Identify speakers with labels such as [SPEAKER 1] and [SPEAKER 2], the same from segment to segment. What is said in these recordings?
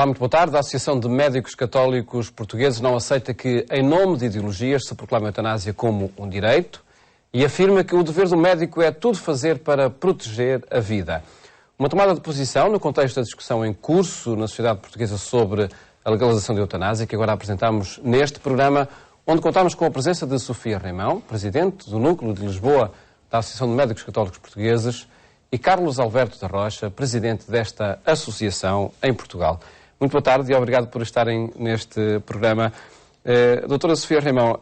[SPEAKER 1] Olá, muito boa tarde. A Associação de Médicos Católicos Portugueses não aceita que, em nome de ideologias, se proclame a eutanásia como um direito e afirma que o dever do médico é tudo fazer para proteger a vida. Uma tomada de posição no contexto da discussão em curso na sociedade portuguesa sobre a legalização da eutanásia, que agora apresentamos neste programa, onde contamos com a presença de Sofia Reimão, presidente do Núcleo de Lisboa da Associação de Médicos Católicos Portugueses, e Carlos Alberto da Rocha, presidente desta associação em Portugal. Muito boa tarde e obrigado por estarem neste programa. Doutora Sofia Reimão,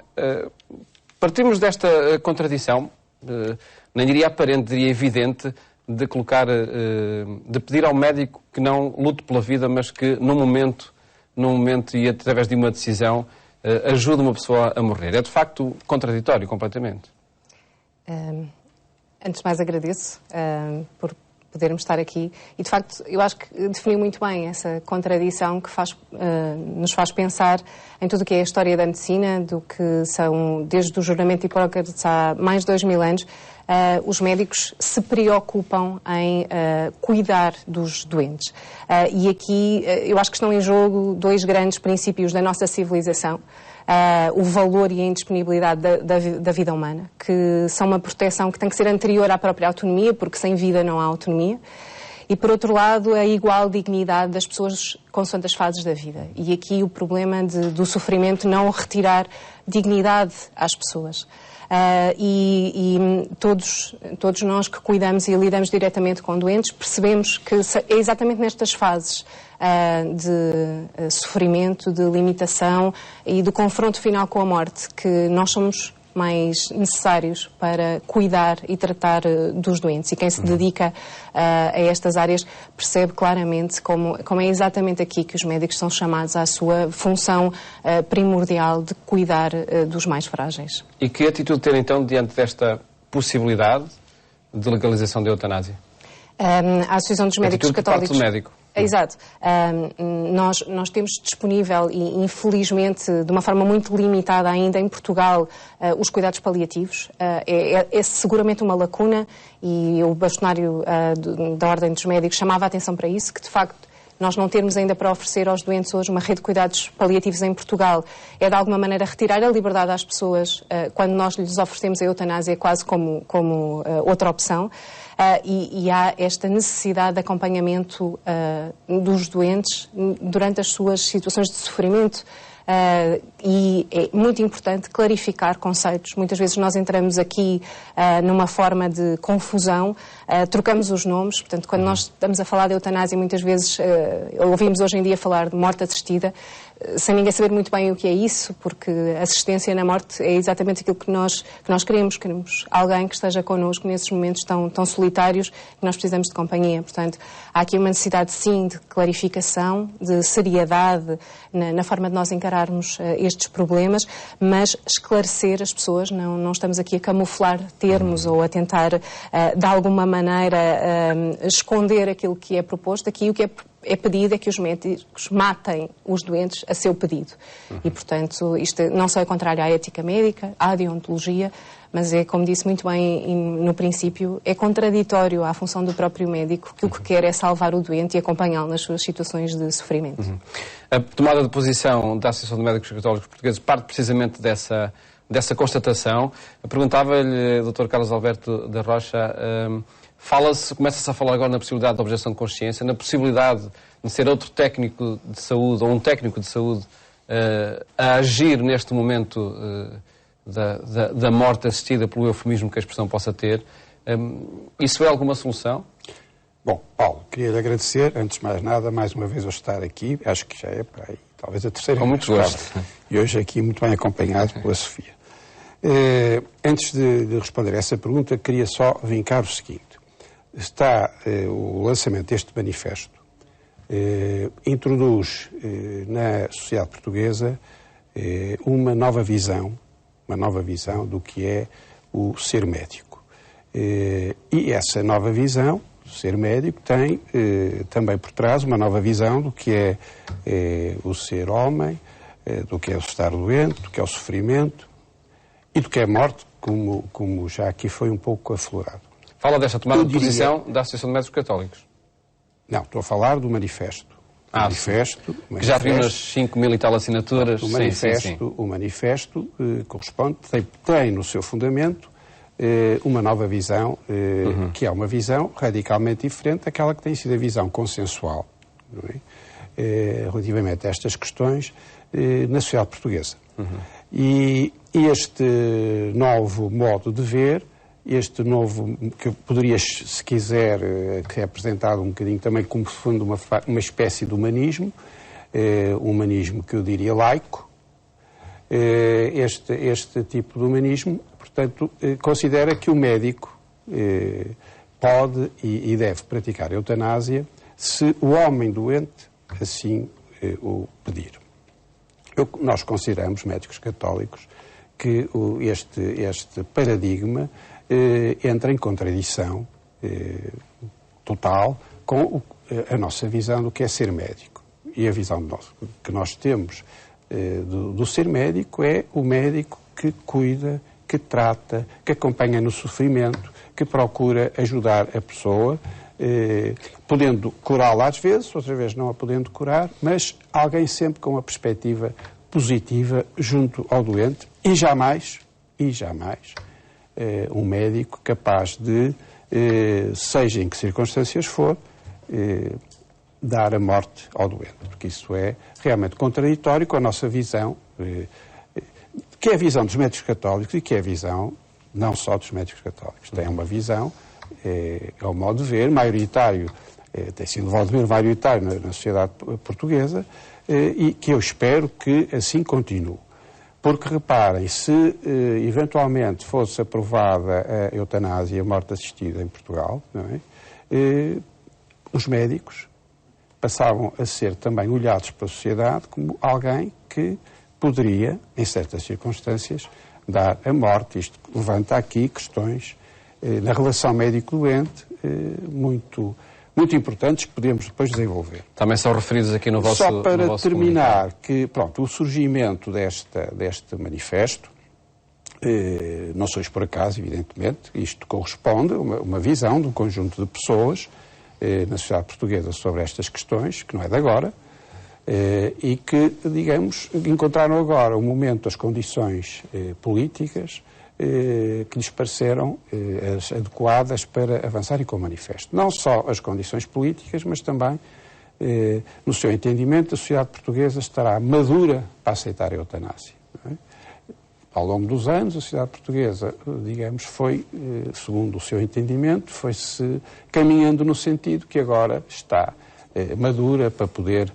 [SPEAKER 1] partimos desta contradição, nem diria aparente, diria evidente, de colocar, de pedir ao médico que não lute pela vida, mas que num momento e através de uma decisão ajude uma pessoa a morrer. É de facto contraditório completamente.
[SPEAKER 2] Antes de mais agradeço por podermos estar aqui e, de facto, eu acho que definiu muito bem essa contradição que nos faz pensar em tudo o que é a história da medicina, do que são, desde o juramento de Hipócrates há mais de 2000 anos, os médicos se preocupam em cuidar dos doentes. E aqui eu acho que estão em jogo dois grandes princípios da nossa civilização. O valor e a indisponibilidade da vida humana, que são uma proteção que tem que ser anterior à própria autonomia, porque sem vida não há autonomia. E, por outro lado, a igual dignidade das pessoas consoante as fases da vida. E aqui o problema do sofrimento não retirar dignidade às pessoas. Todos nós que cuidamos e lidamos diretamente com doentes percebemos que é exatamente nestas fases de sofrimento, de limitação e do confronto final com a morte que nós somos mais necessários para cuidar e tratar dos doentes. E quem se dedica a estas áreas percebe claramente como é exatamente aqui que os médicos são chamados à sua função primordial de cuidar dos mais frágeis. E
[SPEAKER 1] que atitude ter então diante desta possibilidade de legalização da eutanásia?
[SPEAKER 2] A Associação dos Médicos Católicos...
[SPEAKER 1] Por parte do médico.
[SPEAKER 2] Exato. Nós temos disponível e, infelizmente, de uma forma muito limitada ainda em Portugal, os cuidados paliativos. É seguramente uma lacuna e o bastonário da Ordem dos Médicos chamava a atenção para isso, que de facto nós não termos ainda para oferecer aos doentes hoje uma rede de cuidados paliativos em Portugal é de alguma maneira retirar a liberdade às pessoas quando nós lhes oferecemos a eutanásia quase como outra opção. E há esta necessidade de acompanhamento dos doentes durante as suas situações de sofrimento. E é muito importante clarificar conceitos. Muitas vezes nós entramos aqui numa forma de confusão, trocamos os nomes. Portanto, quando nós estamos a falar de eutanásia, muitas vezes ouvimos hoje em dia falar de morte assistida, sem ninguém saber muito bem o que é isso, porque assistência na morte é exatamente aquilo que nós queremos. Queremos alguém que esteja connosco nesses momentos tão solitários que nós precisamos de companhia. Portanto, há aqui uma necessidade, sim, de clarificação, de seriedade na forma de nós encararmos estes problemas, mas esclarecer as pessoas. Não estamos aqui a camuflar termos ou a tentar, de alguma maneira, esconder aquilo que é proposto. Aqui o que é pedido é que os médicos matem os doentes a seu pedido. E, portanto, isto não só é contrário à ética médica, à deontologia, mas é, como disse muito bem no princípio, é contraditório à função do próprio médico, que o que quer é salvar o doente e acompanhá-lo nas suas situações de sofrimento.
[SPEAKER 1] A tomada de posição da Associação de Médicos Católicos Portugueses parte precisamente dessa constatação. Perguntava-lhe, Dr. Carlos Alberto da Rocha, começa-se a falar agora na possibilidade da objeção de consciência, na possibilidade de ser outro técnico de saúde, ou um técnico de saúde, a agir neste momento da morte assistida, pelo eufemismo que a expressão possa ter. Isso é alguma solução?
[SPEAKER 3] Bom, Paulo, queria-lhe agradecer, antes de mais nada, mais uma vez eu estar aqui, acho que já é para aí, talvez a terceira vez.
[SPEAKER 1] Com muito gosto.
[SPEAKER 3] E hoje aqui muito bem acompanhado pela Sofia. Antes de responder a essa pergunta, queria só vincar o seguinte. Está o lançamento deste manifesto, introduz na sociedade portuguesa uma nova visão do que é o ser médico. E essa nova visão, o ser médico, tem também por trás uma nova visão do que é o ser homem, do que é o estar doente, do que é o sofrimento e do que é a morte, como já aqui foi um pouco aflorado.
[SPEAKER 1] Fala desta tomada de posição da Associação de Médicos Católicos.
[SPEAKER 3] Não, estou a falar do manifesto.
[SPEAKER 1] Que já viu nas 5.000 e tal assinaturas.
[SPEAKER 3] O manifesto corresponde, tem no seu fundamento uma nova visão, que é uma visão radicalmente diferente daquela que tem sido a visão consensual, não é? Relativamente a estas questões na sociedade portuguesa. E este novo modo de ver, este novo, que poderia, se quiser, que é apresentado um bocadinho também como fundo uma espécie de humanismo, humanismo que eu diria laico, este tipo de humanismo, portanto, considera que o médico pode e deve praticar a eutanásia se o homem doente assim o pedir. Nós consideramos, médicos católicos, que este paradigma entra em contradição total com a nossa visão do que é ser médico. E a visão que nós temos do ser médico é o médico que cuida, que trata, que acompanha no sofrimento, que procura ajudar a pessoa, podendo curá-la às vezes, outras vezes não a podendo curar, mas alguém sempre com uma perspectiva positiva junto ao doente e jamais um médico capaz de, seja em que circunstâncias for, dar a morte ao doente, porque isso é realmente contraditório com a nossa visão, que é a visão dos médicos católicos e que é a visão não só dos médicos católicos. Tem uma visão, é o modo de ver, maioritário, tem sido o modo de ver maioritário na sociedade portuguesa, e que eu espero que assim continue. Porque, reparem, se eventualmente fosse aprovada a eutanásia, a morte assistida em Portugal, não é? Os médicos passavam a ser também olhados pela sociedade como alguém que poderia, em certas circunstâncias, dar a morte. Isto levanta aqui questões na relação médico-doente muito importantes que podemos depois desenvolver.
[SPEAKER 1] Também são referidos aqui no vosso
[SPEAKER 3] Só para
[SPEAKER 1] no vosso
[SPEAKER 3] terminar, que pronto, o surgimento deste manifesto, não sois por acaso, evidentemente, isto corresponde a uma visão de um conjunto de pessoas na sociedade portuguesa sobre estas questões, que não é de agora, e que, digamos, encontraram agora o momento, as condições políticas que lhes pareceram as adequadas para avançarem com o manifesto. Não só as condições políticas, mas também, no seu entendimento, a sociedade portuguesa estará madura para aceitar a eutanásia. Não é? Ao longo dos anos, a sociedade portuguesa, digamos, foi, segundo o seu entendimento, foi-se caminhando no sentido que agora está madura para poder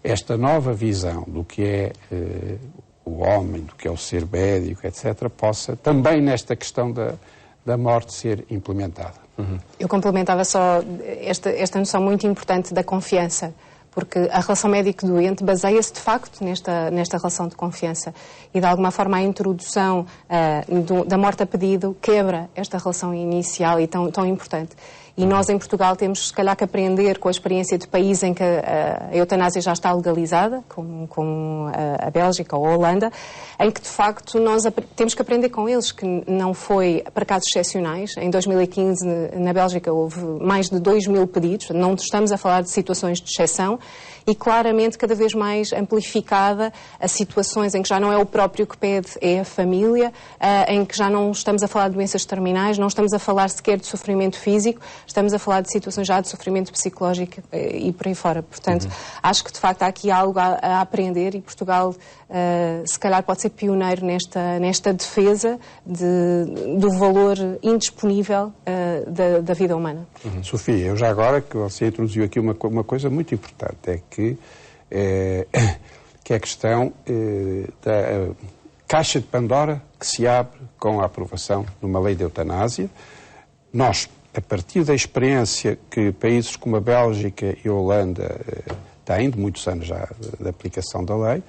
[SPEAKER 3] esta nova visão do que é o homem, do que é o ser médico, etc., possa também nesta questão da morte ser implementada.
[SPEAKER 2] Eu complementava só esta noção muito importante da confiança, porque a relação médico-doente baseia-se de facto nesta relação de confiança e de alguma forma a introdução da morte a pedido quebra esta relação inicial e tão importante. E nós em Portugal temos se calhar que aprender com a experiência de países em que a eutanásia já está legalizada, como a Bélgica ou a Holanda, em que de facto nós temos que aprender com eles, que não foi para casos excepcionais. Em 2015 na Bélgica houve mais de 2.000 pedidos, não estamos a falar de situações de exceção, e claramente cada vez mais amplificada a situações em que já não é o próprio que pede, é a família, em que já não estamos a falar de doenças terminais, não estamos a falar sequer de sofrimento físico, estamos a falar de situações já de sofrimento psicológico e por aí fora. Portanto, acho que de facto há aqui algo a aprender e Portugal se calhar pode ser pioneiro nesta defesa do valor indisponível da vida humana.
[SPEAKER 3] Sofia, eu já agora que você introduziu aqui uma coisa muito importante, é que é a questão da caixa de Pandora que se abre com a aprovação de uma lei de eutanásia. Nós, a partir da experiência que países como a Bélgica e a Holanda têm, de muitos anos já da aplicação da lei,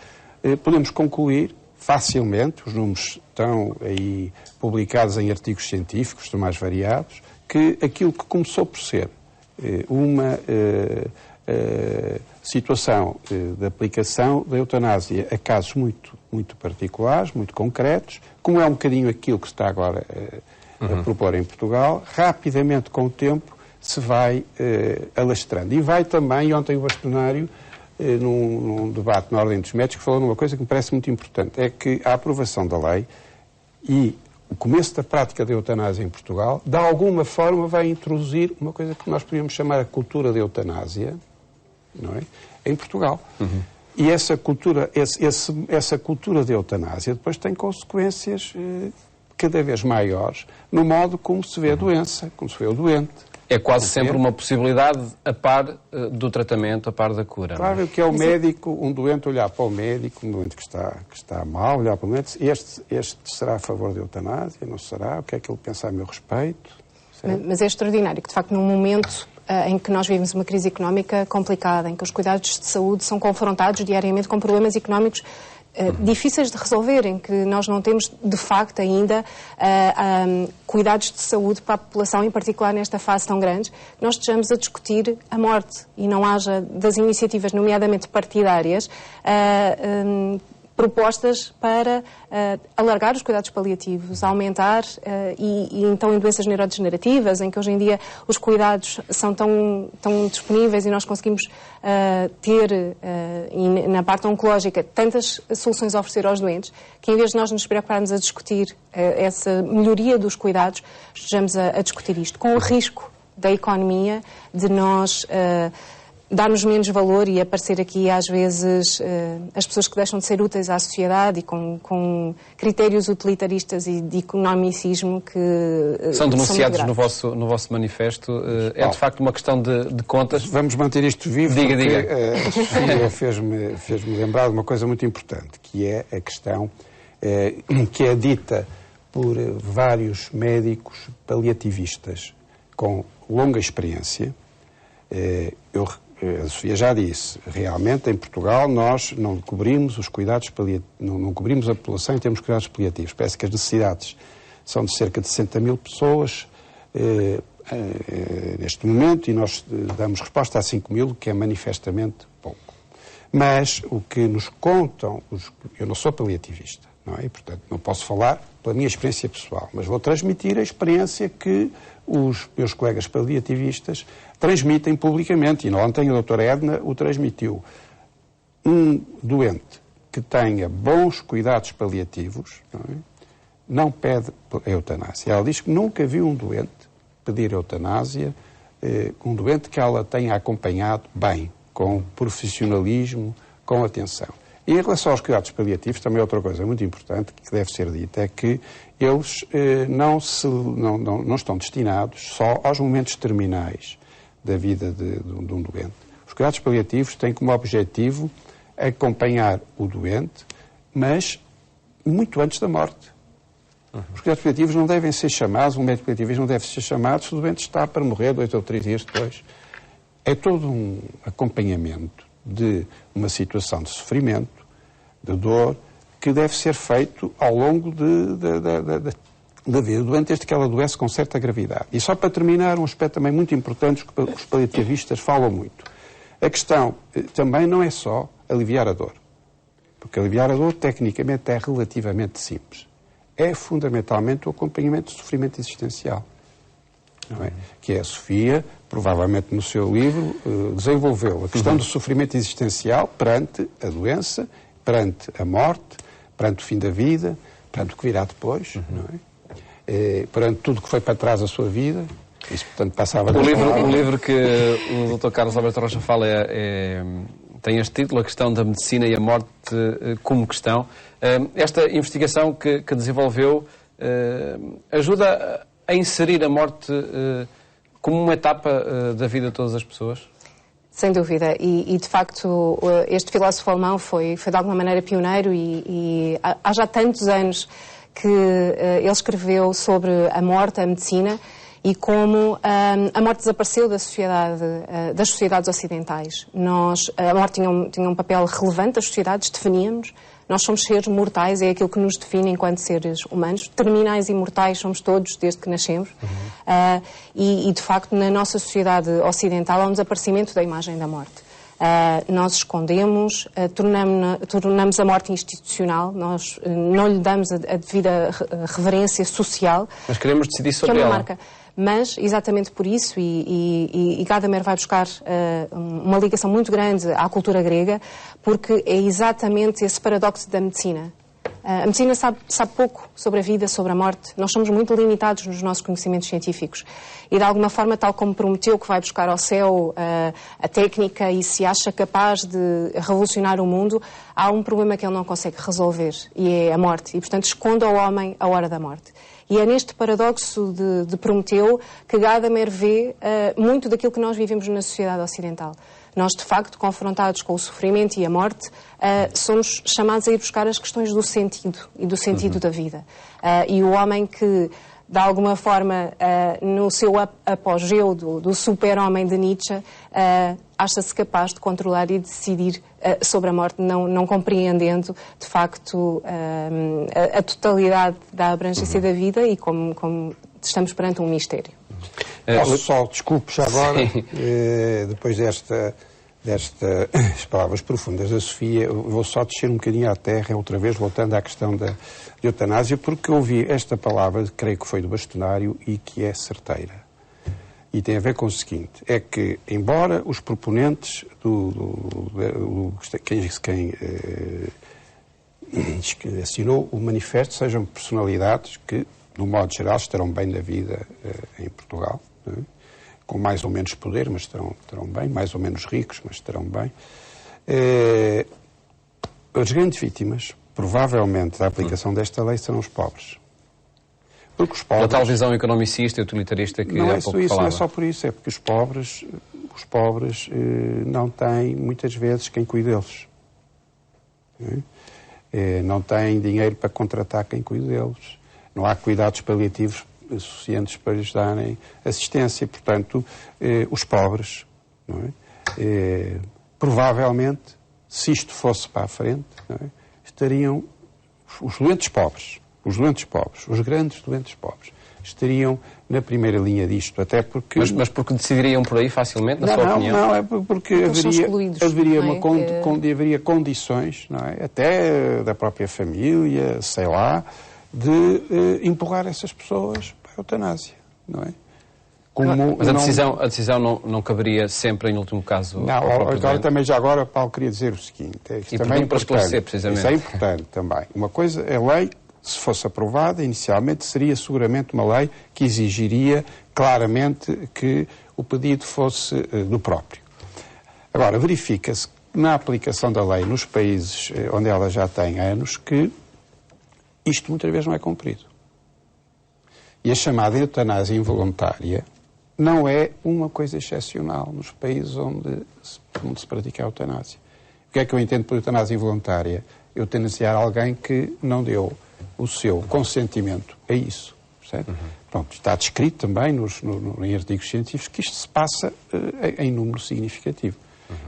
[SPEAKER 3] podemos concluir facilmente, os números estão aí publicados em artigos científicos dos mais variados, que aquilo que começou por ser uma situação de aplicação da eutanásia a casos muito, muito particulares, muito concretos, como é um bocadinho aquilo que está agora a propor em Portugal, rapidamente com o tempo se vai alastrando. E vai também, ontem o bastonário, num debate na Ordem dos Médicos, falou numa coisa que me parece muito importante, é que a aprovação da lei e o começo da prática da eutanásia em Portugal, de alguma forma vai introduzir uma coisa que nós podíamos chamar a cultura da eutanásia, não é? Em Portugal. E essa cultura, essa cultura da eutanásia depois tem consequências cada vez maiores no modo como se vê a doença, como se vê o doente.
[SPEAKER 1] É quase sempre uma possibilidade a par do tratamento, a par da cura.
[SPEAKER 3] Claro que é o médico, um doente olhar para o médico, um doente que está mal, olhar para o médico, este será a favor da eutanásia, não será? O que é que ele pensa a meu respeito?
[SPEAKER 2] Mas é extraordinário que, de facto, num momento em que nós vivemos uma crise económica complicada, em que os cuidados de saúde são confrontados diariamente com problemas económicos difíceis de resolver, em que nós não temos, de facto, ainda cuidados de saúde para a população, em particular nesta fase tão grande, nós estejamos a discutir a morte e não haja das iniciativas, nomeadamente partidárias, propostas para alargar os cuidados paliativos, aumentar, e então em doenças neurodegenerativas, em que hoje em dia os cuidados são tão disponíveis e nós conseguimos ter, na parte oncológica, tantas soluções a oferecer aos doentes, que em vez de nós nos preocuparmos a discutir essa melhoria dos cuidados, estejamos a discutir isto, com o risco da economia, de nós darmos menos valor e aparecer aqui, às vezes, as pessoas que deixam de ser úteis à sociedade e com critérios utilitaristas e de economicismo que
[SPEAKER 1] são denunciados no vosso manifesto. É, de facto, uma questão de contas.
[SPEAKER 3] Vamos manter isto vivo.
[SPEAKER 1] Diga.
[SPEAKER 3] A Sofia fez-me lembrar de uma coisa muito importante, que é a questão que é dita por vários médicos paliativistas com longa experiência. A Sofia já disse, realmente em Portugal nós não cobrimos os cuidados não cobrimos a população em termos de cuidados paliativos. Parece que as necessidades são de cerca de 60 mil pessoas neste momento e nós damos resposta a 5 mil, que é manifestamente pouco. Mas o que nos contam, eu não sou paliativista, não é? E, portanto, não posso falar pela minha experiência pessoal, mas vou transmitir a experiência que os meus colegas paliativistas transmitem publicamente, e ontem a doutora Edna o transmitiu. Um doente que tenha bons cuidados paliativos não pede eutanásia. Ela diz que nunca viu um doente pedir eutanásia, um doente que ela tenha acompanhado bem, com profissionalismo, com atenção. E em relação aos cuidados paliativos, também outra coisa muito importante que deve ser dita é que eles não estão destinados só aos momentos terminais da vida de um doente. Os cuidados paliativos têm como objetivo acompanhar o doente, mas muito antes da morte. Os cuidados paliativos não devem ser chamados, um médico paliativista não deve ser chamado se o doente está para morrer 2 ou 3 dias depois. É todo um acompanhamento de uma situação de sofrimento, de dor, que deve ser feito ao longo da vida do doente, desde que ela adoece com certa gravidade. E só para terminar, um aspecto também muito importante que os paliativistas falam muito. A questão também não é só aliviar a dor, porque aliviar a dor tecnicamente é relativamente simples. É fundamentalmente o acompanhamento do sofrimento existencial. Não é? Que é a Sofia, provavelmente no seu livro, desenvolveu a questão do sofrimento existencial perante a doença, perante a morte, perante o fim da vida, perante o que virá depois, não é? Perante tudo que foi para trás da sua vida. Isso, portanto, passava
[SPEAKER 1] o livro que o Dr. Carlos Alberto Rocha fala tem este título, A Questão da Medicina e a Morte como Questão. Esta investigação que desenvolveu ajuda a inserir a morte como uma etapa da vida de todas as pessoas?
[SPEAKER 2] Sem dúvida. E de facto, este filósofo alemão foi de alguma maneira pioneiro e há já tantos anos que ele escreveu sobre a morte, a medicina, e como a morte desapareceu das sociedades ocidentais. A morte tinha um papel relevante, as sociedades definíamos. Nós somos seres mortais, é aquilo que nos define enquanto seres humanos. Terminais e mortais somos todos desde que nascemos. E, de facto, na nossa sociedade ocidental há um desaparecimento da imagem da morte. Nós escondemos, tornamos a morte institucional, nós não lhe damos a devida reverência social.
[SPEAKER 1] Mas queremos decidir sobre ela.
[SPEAKER 2] Marca. Mas, exatamente por isso, e Gadamer vai buscar uma ligação muito grande à cultura grega, porque é exatamente esse paradoxo da medicina. A medicina sabe pouco sobre a vida, sobre a morte. Nós somos muito limitados nos nossos conhecimentos científicos. E, de alguma forma, tal como Prometeu, que vai buscar ao céu a técnica e se acha capaz de revolucionar o mundo, há um problema que ele não consegue resolver, e é a morte. E, portanto, esconde ao homem a hora da morte. E é neste paradoxo de Prometeu que Gadamer vê muito daquilo que nós vivemos na sociedade ocidental. Nós, de facto, confrontados com o sofrimento e a morte, somos chamados a ir buscar as questões do sentido e do sentido da vida. E o homem que, de alguma forma, no seu apogeu do super-homem de Nietzsche, acha-se capaz de controlar e decidir sobre a morte, não compreendendo, de facto, a totalidade da abrangência da vida e como estamos perante um mistério.
[SPEAKER 3] Posso só, desculpe já agora, depois destas palavras profundas da Sofia, vou só descer um bocadinho à terra, outra vez, voltando à questão da eutanásia, porque eu ouvi esta palavra, creio que foi do bastonário, e que é certeira. E tem a ver com o seguinte, é que, embora os proponentes quem assinou o manifesto sejam personalidades que, no modo geral, estarão bem na vida em Portugal, não é? Com mais ou menos poder, mas estarão bem, mais ou menos ricos, mas estarão bem. As grandes vítimas, provavelmente, da aplicação desta lei serão os pobres. Porque os pobres...
[SPEAKER 1] A tal visão economicista e utilitarista que há pouco falava.
[SPEAKER 3] Não é só por isso, é porque os pobres não têm, muitas vezes, quem cuide deles. Não têm dinheiro para contratar quem cuide deles. Não há cuidados paliativos suficientes para lhes darem assistência. Portanto, os pobres, não é? Provavelmente, se isto fosse para a frente, não é? Estariam os doentes pobres, os grandes doentes pobres, estariam na primeira linha disto, até porque...
[SPEAKER 1] Mas porque decidiriam por aí facilmente, na sua opinião?
[SPEAKER 3] Não, é porque haveria condições, não é? Até da própria família, sei lá, de empurrar essas pessoas para a eutanásia, não é?
[SPEAKER 1] Mas a decisão não caberia sempre, em último caso,
[SPEAKER 3] não, agora também, Paulo, queria dizer o seguinte...
[SPEAKER 1] E também para esclarecer, precisamente.
[SPEAKER 3] Isso é importante também. Uma coisa, a lei, se fosse aprovada, inicialmente, seria seguramente uma lei que exigiria claramente que o pedido fosse do próprio. Agora, verifica-se na aplicação da lei nos países onde ela já tem anos que isto muitas vezes não é cumprido. E a chamada eutanásia involuntária não é uma coisa excepcional nos países onde se pratica a eutanásia. O que é que eu entendo por eutanásia involuntária? Eutanasiar alguém que não deu o seu consentimento a isso. Certo? Pronto, está descrito também em artigos científicos que isto se passa em número significativo.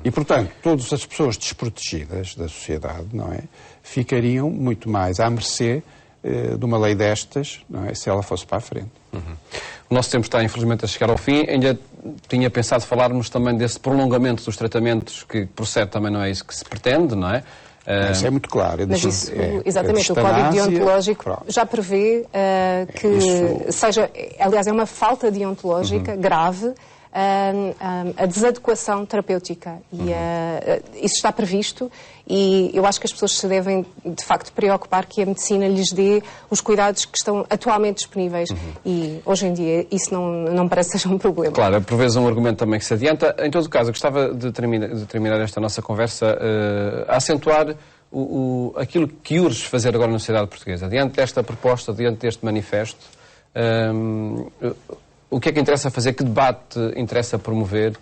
[SPEAKER 3] E, portanto, todas as pessoas desprotegidas da sociedade, não é, ficariam muito mais à mercê de uma lei destas, não é, se ela fosse para a frente.
[SPEAKER 1] O nosso tempo está, infelizmente, a chegar ao fim. Ainda tinha pensado falarmos também desse prolongamento dos tratamentos, que, por certo, também não é isso que se pretende, não é?
[SPEAKER 3] Isso é muito claro.
[SPEAKER 2] Mas isso, exatamente, o Código Deontológico já prevê que seja, aliás, é uma falta deontológica grave, a desadequação terapêutica. E isso está previsto e eu acho que as pessoas se devem, de facto, preocupar que a medicina lhes dê os cuidados que estão atualmente disponíveis e, hoje em dia, isso não parece ser um problema.
[SPEAKER 1] Claro, por vezes um argumento também que se adianta. Em todo o caso, eu gostava de terminar esta nossa conversa a acentuar aquilo que urge fazer agora na sociedade portuguesa. Diante desta proposta, diante deste manifesto, o que é que interessa fazer? Que debate interessa promover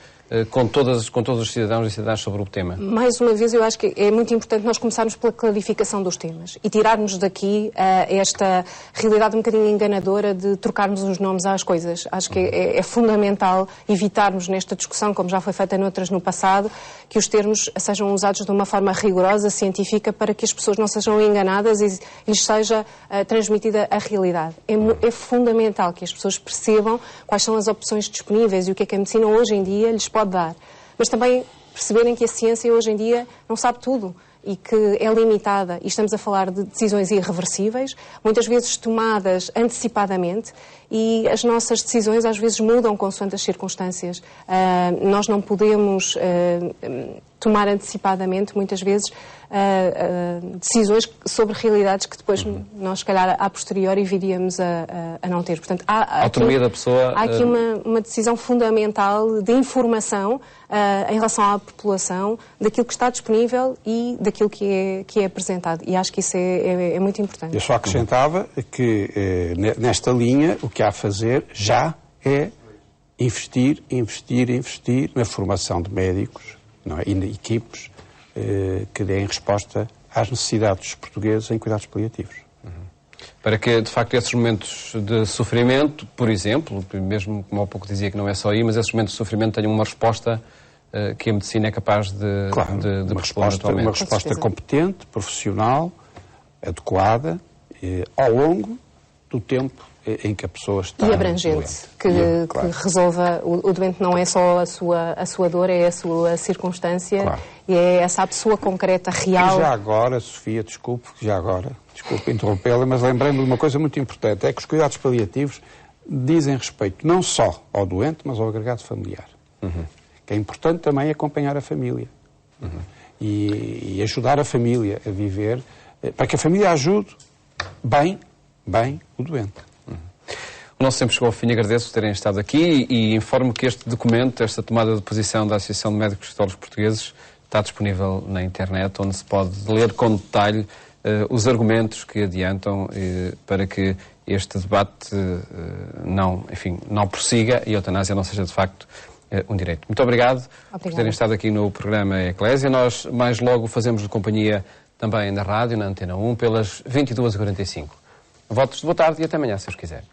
[SPEAKER 1] com todos os cidadãos e cidadãs sobre o tema?
[SPEAKER 2] Mais uma vez, eu acho que é muito importante nós começarmos pela clarificação dos temas e tirarmos daqui esta realidade um bocadinho enganadora de trocarmos os nomes às coisas. Acho que é fundamental evitarmos nesta discussão, como já foi feita noutras no passado, que os termos sejam usados de uma forma rigorosa, científica, para que as pessoas não sejam enganadas e lhes seja transmitida a realidade. É fundamental que as pessoas percebam quais são as opções disponíveis e o que é que a medicina hoje em dia lhes pode dar. Mas também perceberem que a ciência hoje em dia não sabe tudo e que é limitada, e estamos a falar de decisões irreversíveis, muitas vezes tomadas antecipadamente, e as nossas decisões às vezes mudam consoante as circunstâncias. Nós não podemos tomar antecipadamente, muitas vezes, decisões sobre realidades que depois nós, se calhar, a posteriori viríamos a não ter. Portanto,
[SPEAKER 1] a autonomia da pessoa...
[SPEAKER 2] Há aqui uma decisão fundamental de informação em relação à população, daquilo que está disponível e daquilo que é apresentado. E acho que isso é muito importante.
[SPEAKER 3] Eu só acrescentava que, nesta linha, o que há a fazer já é investir na formação de médicos, não é? E de equipes que deem resposta às necessidades dos portugueses em cuidados paliativos.
[SPEAKER 1] Para que, de facto, esses momentos de sofrimento, por exemplo, mesmo como há pouco dizia que não é só aí, mas esses momentos de sofrimento tenham uma resposta que a medicina é capaz de responder atualmente.
[SPEAKER 3] Uma resposta competente, profissional, adequada, ao longo do tempo em que a pessoa está...
[SPEAKER 2] E abrangente, que resolva... O doente não é só a sua dor, é a sua circunstância, e é essa a pessoa concreta, real...
[SPEAKER 3] E já agora, Sofia, desculpe interrompê-la, mas lembrei-me de uma coisa muito importante, é que os cuidados paliativos dizem respeito não só ao doente, mas ao agregado familiar. Que é importante também acompanhar a família. E ajudar a família a viver, para que a família ajude bem o doente.
[SPEAKER 1] O nosso tempo chegou ao fim, agradeço por terem estado aqui e informo que este documento, esta tomada de posição da Associação de Médicos Castólogos Portugueses, está disponível na internet, onde se pode ler com detalhe os argumentos que adiantam para que este debate não prossiga e a eutanásia não seja de facto um direito. Muito obrigado por terem estado aqui no programa Eclésia. Nós mais logo fazemos de companhia também na rádio, na Antena 1, pelas 22h45. Votos de boa tarde e até amanhã, se os quiser.